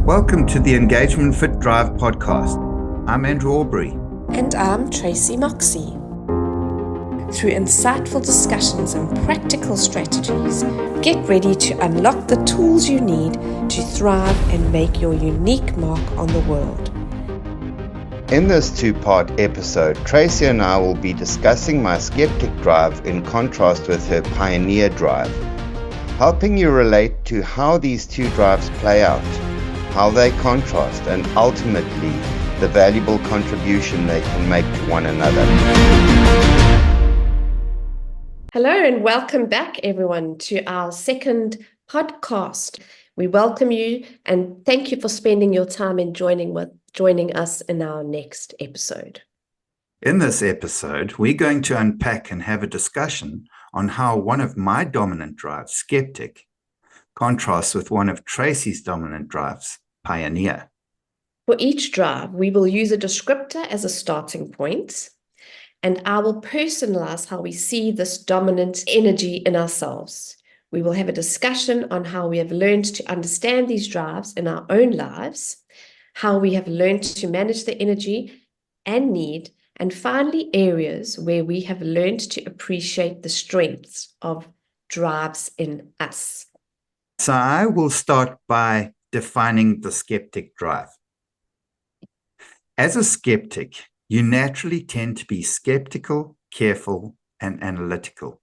Welcome to the Engagement Fit Drive podcast. I'm Andrew Aubrey. And I'm Tracy Moxie. Through insightful discussions and practical strategies, get ready to unlock the tools you need to thrive and make your unique mark on the world. In this two-part episode, Tracy and I will be discussing my Skeptic drive in contrast with her Pioneer drive, helping you relate to how these two drives play out, how they contrast, and ultimately the valuable contribution they can make to one another. Hello and welcome back, everyone, to our second podcast. We welcome you and thank you for spending your time and joining us in our next episode. In this episode, we're going to unpack and have a discussion on how one of my dominant drives, Skeptic, contrasts with one of Tracy's dominant drives, Pioneer. For each drive, we will use a descriptor as a starting point, and I will personalize how we see this dominant energy in ourselves. We will have a discussion on how we have learned to understand these drives in our own lives, how we have learned to manage the energy and need, and finally, areas where we have learned to appreciate the strengths of drives in us. So I will start by defining the skeptic drive. As a skeptic, you naturally tend to be skeptical, careful, and analytical.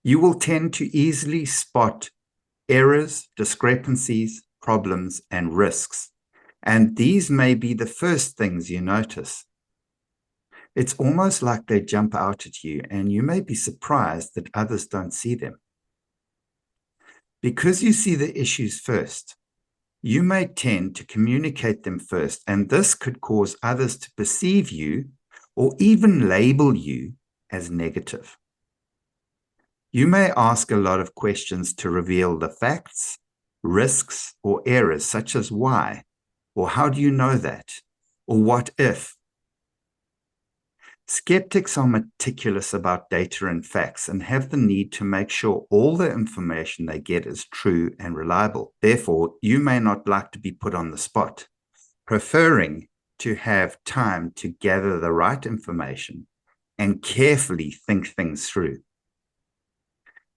You will tend to easily spot errors, discrepancies, problems, and risks, and these may be the first things you notice. It's almost like they jump out at you, and you may be surprised that others don't see them. Because you see the issues first, you may tend to communicate them first, and this could cause others to perceive you or even label you as negative. You may ask a lot of questions to reveal the facts, risks, or errors, such as why, or how do you know that, or what if. Skeptics are meticulous about data and facts and have the need to make sure all the information they get is true and reliable. Therefore, you may not like to be put on the spot, preferring to have time to gather the right information and carefully think things through.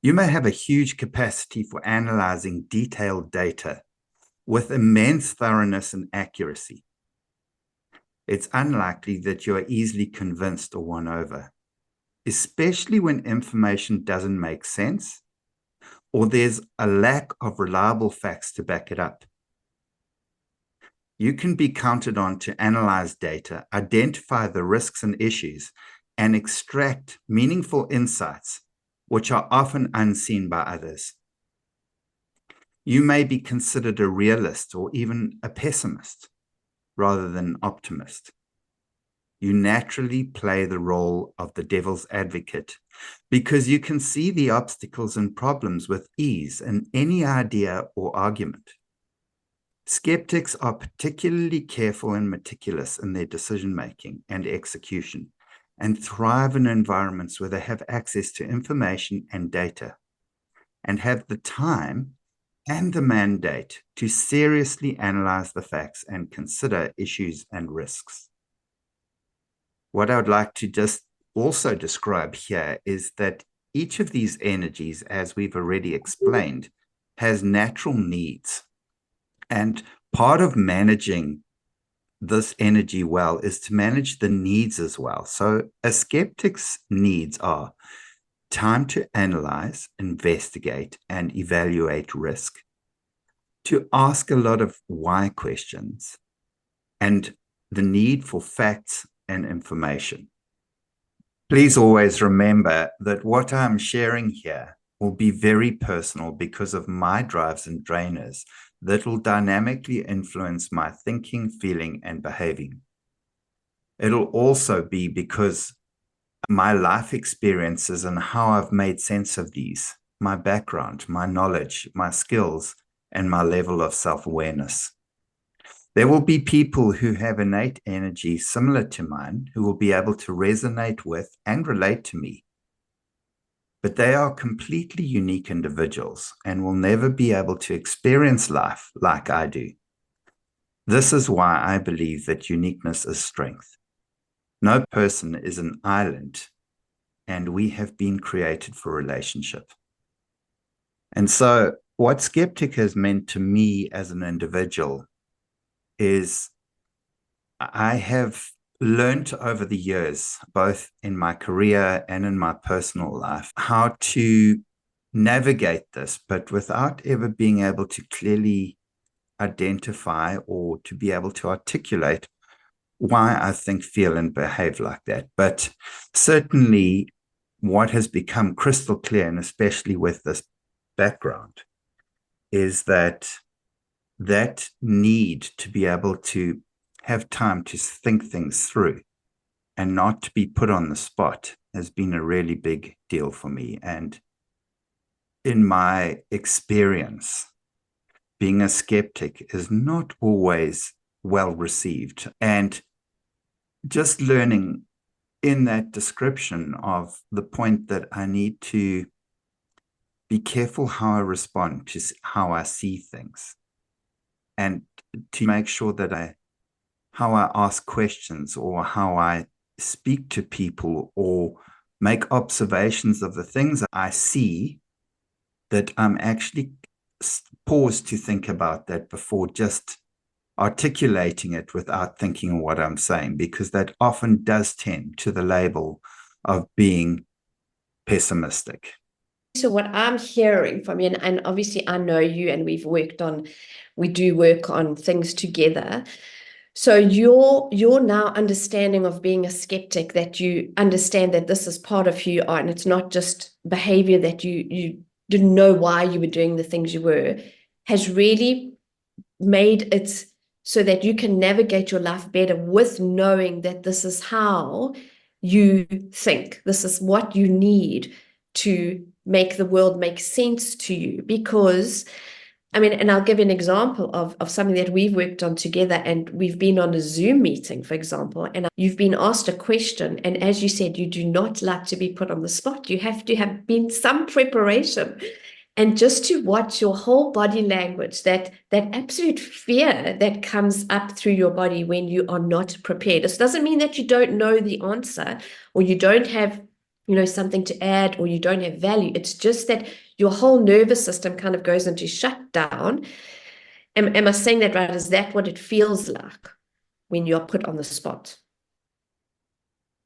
You may have a huge capacity for analyzing detailed data with immense thoroughness and accuracy. It's unlikely that you are easily convinced or won over, especially when information doesn't make sense or there's a lack of reliable facts to back it up. You can be counted on to analyze data, identify the risks and issues, and extract meaningful insights, which are often unseen by others. You may be considered a realist or even a pessimist, rather than an optimist. You naturally play the role of the devil's advocate because you can see the obstacles and problems with ease in any idea or argument. Skeptics are particularly careful and meticulous in their decision-making and execution and thrive in environments where they have access to information and data and have the time and the mandate to seriously analyze the facts and consider issues and risks. What I would like to just also describe here is that each of these energies, as we've already explained, has natural needs. And part of managing this energy well is to manage the needs as well. So a skeptic's needs are time to analyze, investigate, and evaluate risk, to ask a lot of why questions, and the need for facts and information. Please always remember that what I'm sharing here will be very personal because of my drives and drainers that will dynamically influence my thinking, feeling, and behaving. It'll also be because my life experiences and how I've made sense of these, my background, my knowledge, my skills, and my level of self-awareness. There will be people who have innate energy similar to mine who will be able to resonate with and relate to me. But they are completely unique individuals and will never be able to experience life like I do This is why I believe that uniqueness is strength. No person is an island, and we have been created for relationship. And so what Skeptic has meant to me as an individual is I have learned over the years, both in my career and in my personal life, how to navigate this, but without ever being able to clearly identify or to be able to articulate why I think, feel, and behave like that. But certainly, what has become crystal clear, and especially with this background, is that need to be able to have time to think things through and not to be put on the spot has been a really big deal for me. And in my experience, being a skeptic is not always well received. And just learning in that description of the point that I need to be careful how I respond to how I see things, and to make sure that how I ask questions or how I speak to people or make observations of the things I see, that I'm actually pause to think about that before just articulating it without thinking what I'm saying, because that often does tend to the label of being pessimistic. So what I'm hearing from you, and obviously I know you and we do work on things together. So your now understanding of being a skeptic, that you understand that this is part of who you are, and it's not just behavior that you didn't know why you were doing the things you were, has really made it so that you can navigate your life better with knowing that this is how you think. This is what you need to make the world make sense to you. Because I mean, and I'll give you an example of something that we've worked on together, and we've been on a Zoom meeting, for example, and you've been asked a question, and as you said, you do not like to be put on the spot. You have to have been some preparation. And just to watch your whole body language, that absolute fear that comes up through your body when you are not prepared. This doesn't mean that you don't know the answer, or you don't have, something to add, or you don't have value. It's just that your whole nervous system kind of goes into shutdown. Am I saying that right? Is that what it feels like when you're put on the spot?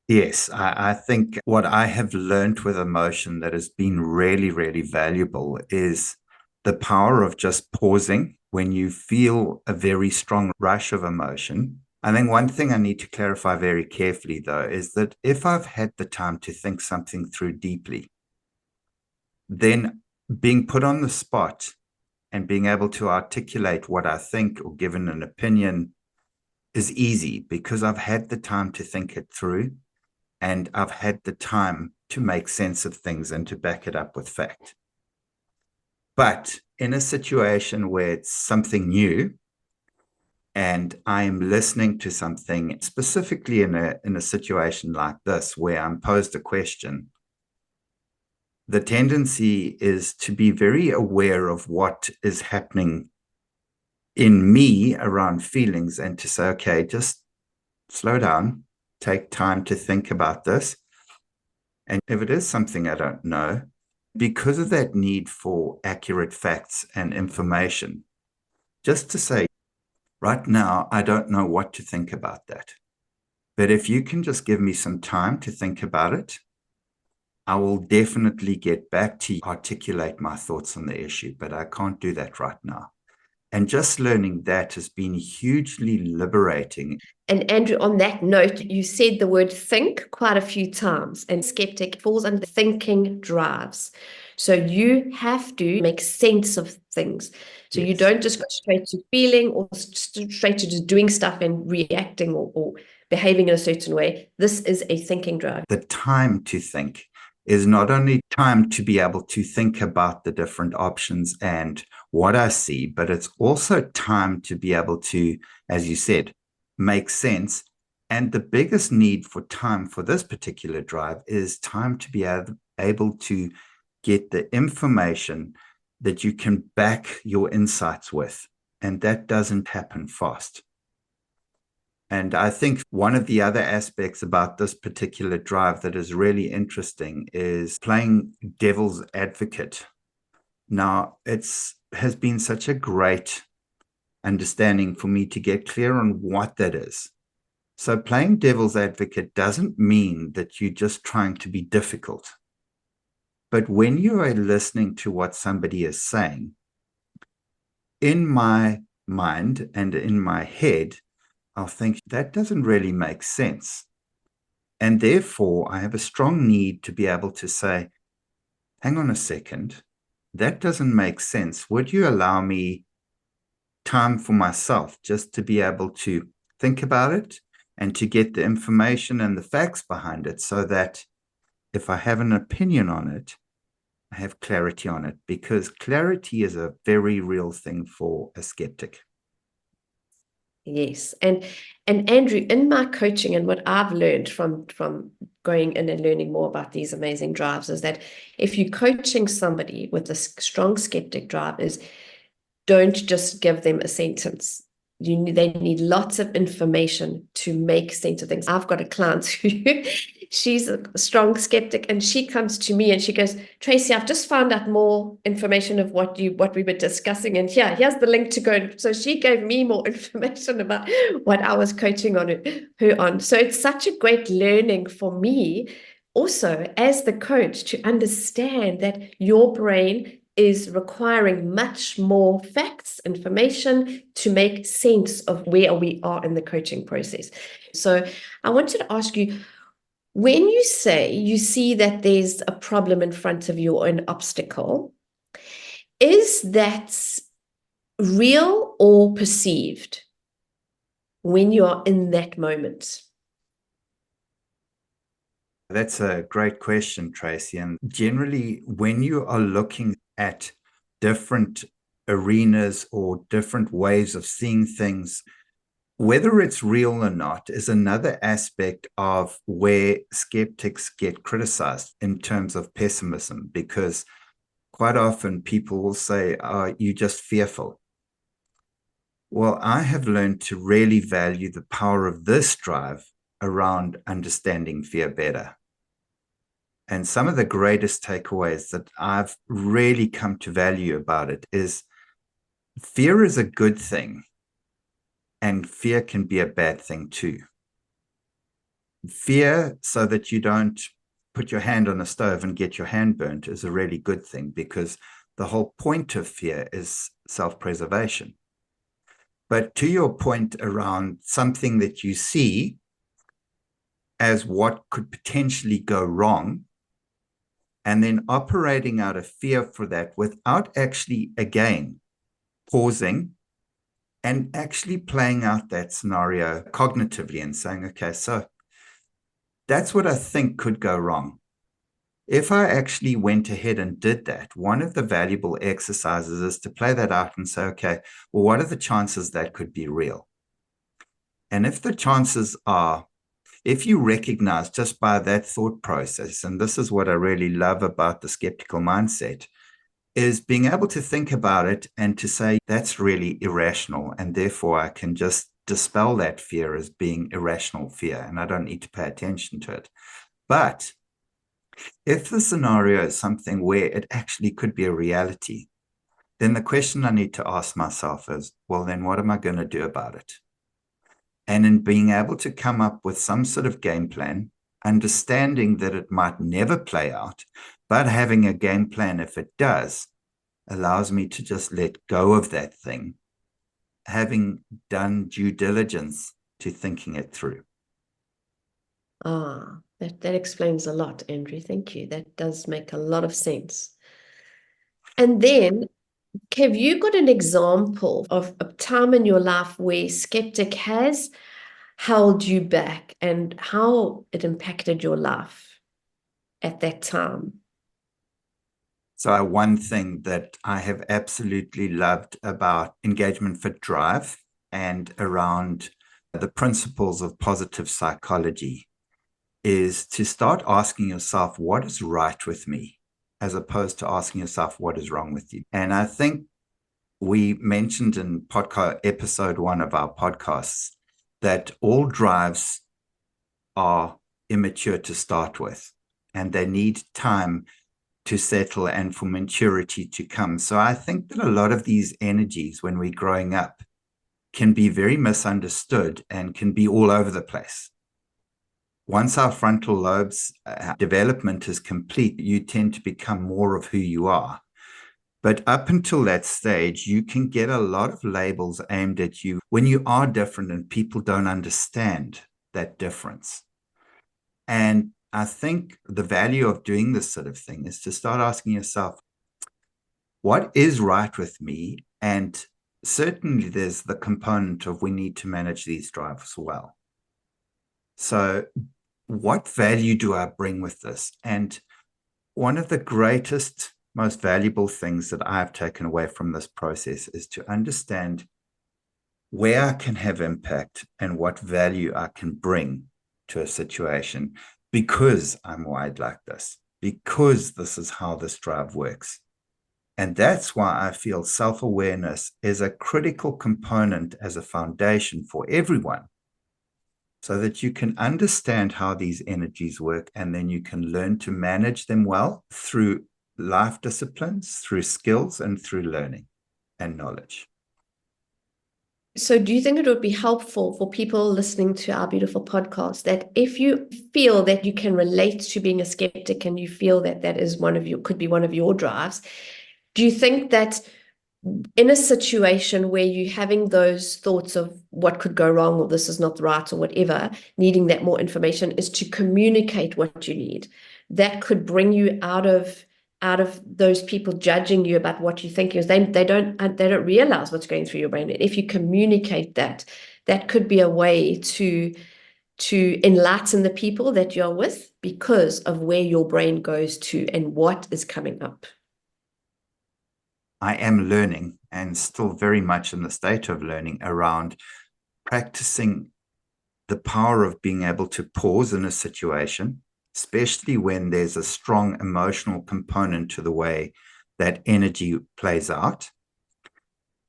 Yes, I think what I have learned with emotion that has been really, really valuable is the power of just pausing when you feel a very strong rush of emotion. I think one thing I need to clarify very carefully, though, is that if I've had the time to think something through deeply, then being put on the spot and being able to articulate what I think or given an opinion is easy, because I've had the time to think it through. And I've had the time to make sense of things and to back it up with fact. But in a situation where it's something new and I'm listening to something, specifically in a situation like this where I'm posed a question, the tendency is to be very aware of what is happening in me around feelings and to say, okay, just slow down, take time to think about this. And if it is something I don't know, because of that need for accurate facts and information, just to say, right now, I don't know what to think about that. But if you can just give me some time to think about it, I will definitely get back to you, articulate my thoughts on the issue, but I can't do that right now. And just learning that has been hugely liberating. And Andrew, on that note, you said the word think quite a few times, and skeptic falls under thinking drives. So you have to make sense of things. So you don't just go straight to feeling or straight to just doing stuff and reacting or behaving in a certain way. This is a thinking drive. The time to think is not only time to be able to think about the different options and what I see, but it's also time to be able to, as you said, make sense. And the biggest need for time for this particular drive is time to be able to get the information that you can back your insights with. And that doesn't happen fast. And I think one of the other aspects about this particular drive that is really interesting is playing devil's advocate. Now, has been such a great understanding for me to get clear on what that is. So playing devil's advocate doesn't mean that you're just trying to be difficult. But when you are listening to what somebody is saying, in my mind and in my head, I'll think that doesn't really make sense. And therefore, I have a strong need to be able to say, hang on a second, that doesn't make sense. Would you allow me time for myself just to be able to think about it and to get the information and the facts behind it so that if I have an opinion on it, I have clarity on it, because clarity is a very real thing for a skeptic. Yes. And Andrew, in my coaching and what I've learned from going in and learning more about these amazing drives is that if you're coaching somebody with a strong skeptic drive, is don't just give them a sentence. They need lots of information to make sense of things. I've got a client who she's a strong skeptic, and she comes to me and she goes, Tracy, I've just found out more information of what we were discussing, and here's the link to go. So she gave me more information about what I was coaching on her on. So it's such a great learning for me also as the coach to understand that your brain is requiring much more facts, information to make sense of where we are in the coaching process. So I wanted to ask you, when you say you see that there's a problem in front of you or an obstacle, is that real or perceived when you are in that moment? That's a great question, Tracy. And generally, when you are looking at different arenas or different ways of seeing things, whether it's real or not is another aspect of where skeptics get criticized in terms of pessimism, because quite often people will say, oh, you're just fearful. Well, I have learned to really value the power of this drive around understanding fear better. And some of the greatest takeaways that I've really come to value about it is fear is a good thing, and fear can be a bad thing too. Fear so that you don't put your hand on a stove and get your hand burnt is a really good thing, because the whole point of fear is self-preservation. But to your point around something that you see as what could potentially go wrong, and then operating out of fear for that without actually, again, pausing and actually playing out that scenario cognitively and saying, okay, so that's what I think could go wrong. If I actually went ahead and did that, one of the valuable exercises is to play that out and say, okay, well, what are the chances that could be real? And if the chances are, if you recognize just by that thought process, and this is what I really love about the skeptical mindset, is being able to think about it and to say, that's really irrational. And therefore, I can just dispel that fear as being irrational fear, and I don't need to pay attention to it. But if the scenario is something where it actually could be a reality, then the question I need to ask myself is, well, then what am I going to do about it? And in being able to come up with some sort of game plan, understanding that it might never play out, but having a game plan if it does, allows me to just let go of that thing, having done due diligence to thinking it through. That explains a lot, Andrew. Thank you. That does make a lot of sense. And then, have you got an example of a time in your life where skeptic has held you back and how it impacted your life at that time? So one thing that I have absolutely loved about engagement for drive and around the principles of positive psychology is to start asking yourself, what is right with me, as opposed to asking yourself, what is wrong with you? And I think we mentioned in podcast episode 1 of our podcasts that all drives are immature to start with, and they need time to settle and for maturity to come. So I think that a lot of these energies, when we're growing up, can be very misunderstood and can be all over the place. Once our frontal lobes development is complete, you tend to become more of who you are. But up until that stage, you can get a lot of labels aimed at you when you are different and people don't understand that difference. And I think the value of doing this sort of thing is to start asking yourself, what is right with me? And certainly there's the component of we need to manage these drives well. So what value do I bring with this? And one of the greatest, most valuable things that I've taken away from this process is to understand where I can have impact and what value I can bring to a situation because I'm wired like this, because this is how this drive works. And that's why I feel self-awareness is a critical component as a foundation for everyone, so that you can understand how these energies work, and then you can learn to manage them well through life disciplines, through skills, and through learning and knowledge. So do you think it would be helpful for people listening to our beautiful podcast that if you feel that you can relate to being a skeptic and you feel that that is could be one of your drives, do you think that in a situation where you're having those thoughts of what could go wrong or this is not right or whatever, needing that more information is to communicate what you need, that could bring you out of those people judging you about what you think is they don't realize what's going through your brain. And if you communicate that, that could be a way to enlighten the people that you're with because of where your brain goes to and what is coming up. I am learning and still very much in the state of learning around practicing the power of being able to pause in a situation, especially when there's a strong emotional component to the way that energy plays out.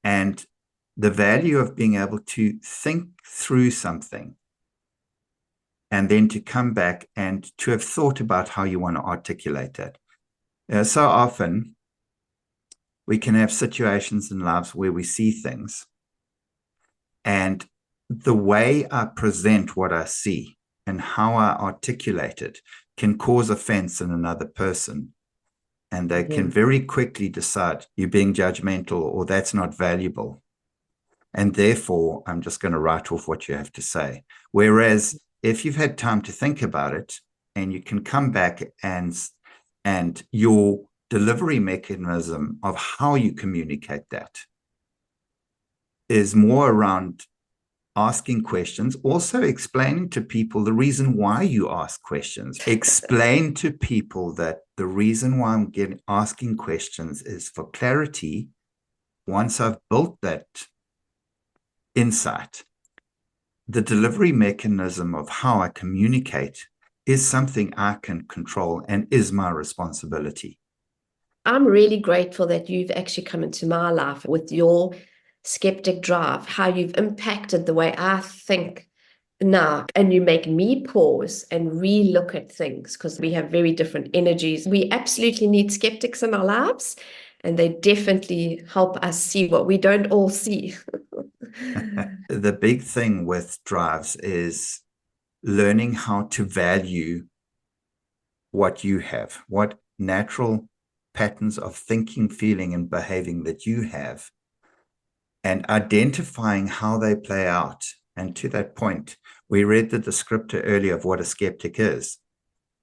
And the value of being able to think through something and then to come back and to have thought about how you want to articulate it. So often, we can have situations in lives where we see things, and the way I present what I see and how I articulate it can cause offense in another person. And they can very quickly decide you're being judgmental or that's not valuable. And therefore, I'm just going to write off what you have to say. Whereas if you've had time to think about it and you can come back and your delivery mechanism of how you communicate that is more around asking questions, also explaining to people the reason why you ask questions. Explain to people that the reason why I'm asking questions is for clarity. Once I've built that insight, the delivery mechanism of how I communicate is something I can control and is my responsibility. I'm really grateful that you've actually come into my life with your skeptic drive, how you've impacted the way I think now, and you make me pause and re-look at things because we have very different energies. We absolutely need skeptics in our lives, and they definitely help us see what we don't all see. The big thing with drives is learning how to value what you have, what natural patterns of thinking, feeling, and behaving that you have, and identifying how they play out. And to that point, we read the descriptor earlier of what a skeptic is.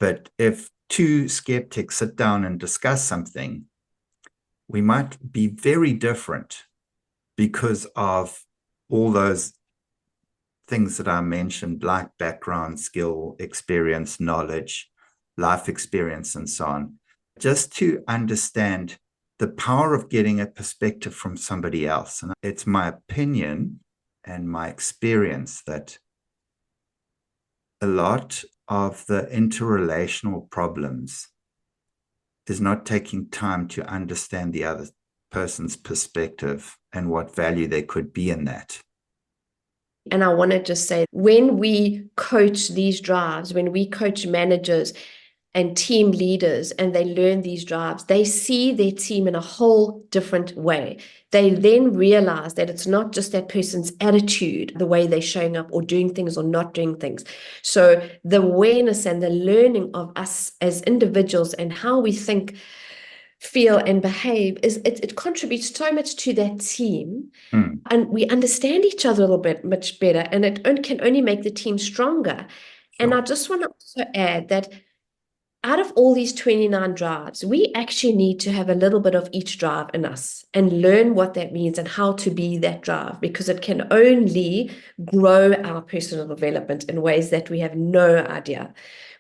But if two skeptics sit down and discuss something, we might be very different because of all those things that I mentioned, like background, skill, experience, knowledge, life experience, and so on. Just to understand the power of getting a perspective from somebody else. And it's my opinion and my experience that a lot of the interrelational problems is not taking time to understand the other person's perspective and what value there could be in that. And I want to just say, when we coach these drives, when we coach managers and team leaders and they learn these drives, they see their team in a whole different way. They then realize that it's not just that person's attitude, the way they're showing up or doing things or not doing things. So the awareness and the learning of us as individuals and how we think, feel, and behave it contributes so much to that team. And we understand each other a little bit much better, and it can only make the team stronger. And I just want to also add that out of all these 29 drives, we actually need to have a little bit of each drive in us and learn what that means and how to be that drive, because it can only grow our personal development in ways that we have no idea.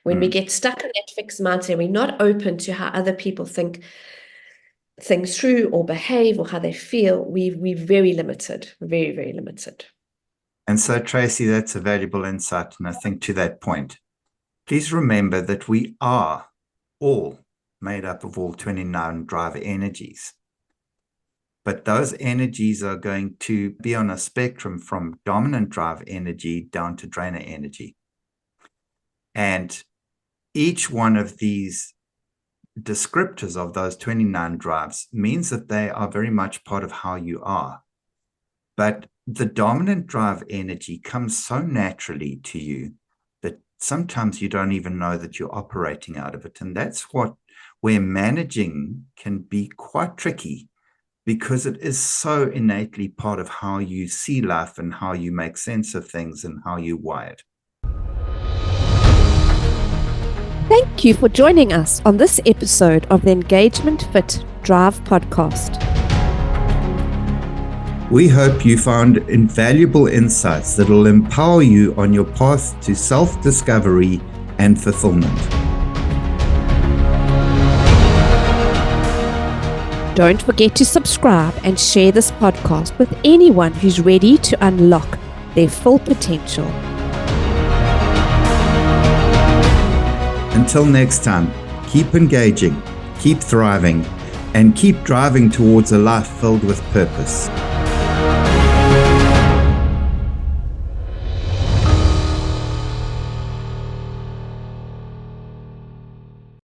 When we get stuck in that fixed mindset, we're not open to how other people think things through or behave or how they feel, we're very limited, very, very limited. And so, Tracy, that's a valuable insight. And I think to that point, please remember that we are all made up of all 29 drive energies. But those energies are going to be on a spectrum from dominant drive energy down to drainer energy. And each one of these descriptors of those 29 drives means that they are very much part of how you are. But the dominant drive energy comes so naturally to you that sometimes you don't even know that you're operating out of it. And that's where managing can be quite tricky, because it is so innately part of how you see life and how you make sense of things and how you're wired. Thank you for joining us on this episode of the Engagement Fit Drive podcast. We hope you found invaluable insights that will empower you on your path to self-discovery and fulfillment. Don't forget to subscribe and share this podcast with anyone who's ready to unlock their full potential. Until next time, keep engaging, keep thriving, and keep driving towards a life filled with purpose.